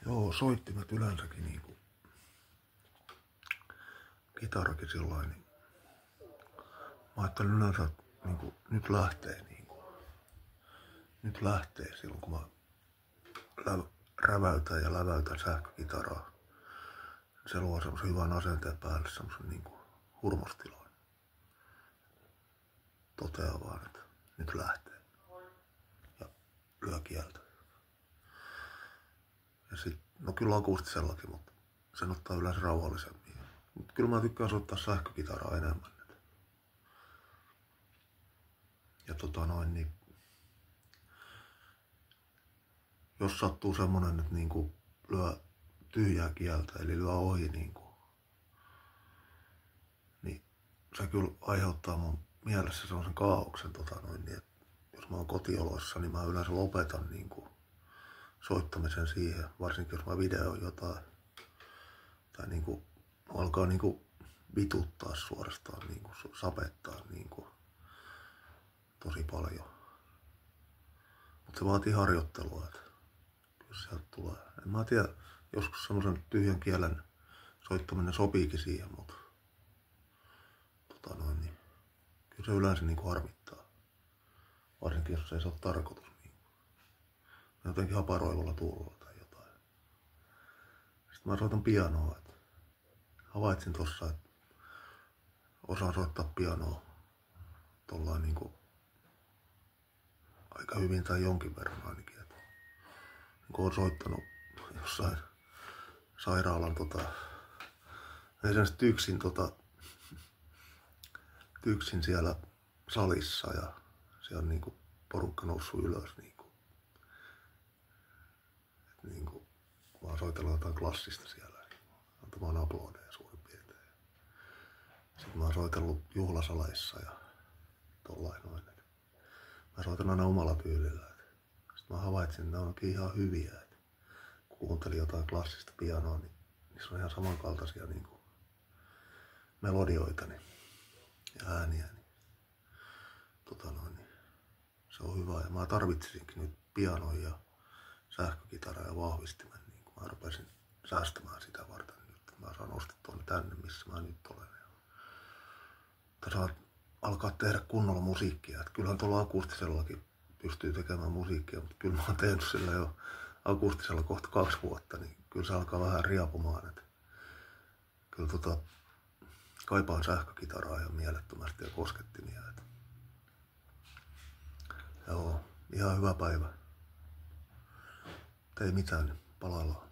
Joo, soittimet yleensäkin niinku kitarakin sillain, niin mä ajattelin yleensä, että niinku, nyt lähtee silloin kun mä räväytän ja läväytän sähkökitaraa. Se luo semmosen hyvän asenteen päälle, semmosen niinku hurmostilan. Toteaa vaan, että nyt lähtee. Ja lyö kieltä. Ja sit, no kyllä akustisellakin, mutta sen ottaa yleensä rauhallisemmin. Mut kyllä mä tykkään soittaa sähkökitaraa enemmän. Ja niin jos sattuu semmonen, että niinku lyö tyhjää kieltä, eli lyö ohi niin se kyllä aiheuttaa mun mielessä sellaisen kaaoksen, niin, että jos mä oon kotioloissa, niin mä yleensä lopetan niinku soittamisen siihen, varsinkin jos mä videoin jotain, tai niinku alkaa niinku vituttaa suorastaan, niinku sapettaa niinku tosi paljon. Mutta se vaatii harjoittelua, että kyllä sieltä tulee. En mä tiedä, joskus semmoisen tyhjän kielen soittaminen sopiikin siihen, mutta niin kyllä se yleensä niinku harmittaa. Varsinkin jos ei se ole tarkoitus. Jotenkin haparoivalla tuulolla tai jotain. Sitten mä soitan pianoa. Havaitsin tossa, että osaan soittaa pianoa tollain niinku aika hyvin tai jonkin verran ainakin. Kun oon soittanut jossain sairaalan ei sen tyksin siellä salissa ja siellä on niinku porukka noussut ylös niinku vaan soitellaan jotain klassista siellä antamaan aplodeja suurin piirtein. Sitten mä oon soitellut juhlasaleissa ja tollain noin. Mä soitan aina omalla tyylillä. Sitten mä havaitsin, että ne onkin ihan hyviä. Kun kuuntelin jotain klassista pianoa, niin niissä on ihan samankaltaisia niinku melodioita ja ääniä. Niin se on hyvä. Ja mä tarvitsisinkin nyt pianon ja sähkökitaran ja vahvistimen. Niin kun mä rupesin säästämään sitä varten nyt. Mä saan ostettua ne tänne, missä mä nyt olen. Mutta saan alkaa tehdä kunnolla musiikkia. Et kyllähän tuolla akustisellakin pystyy tekemään musiikkia, mutta kyllä mä oon tehnyt sillä jo akustisella kohta 2 vuotta, niin kyllä se alkaa vähän riapumaan. Et kyllä kaipaan sähkökitaraa ihan mielettömästi ja koskettimia. Joo, ihan hyvä päivä. Ei mitään, palaillaan.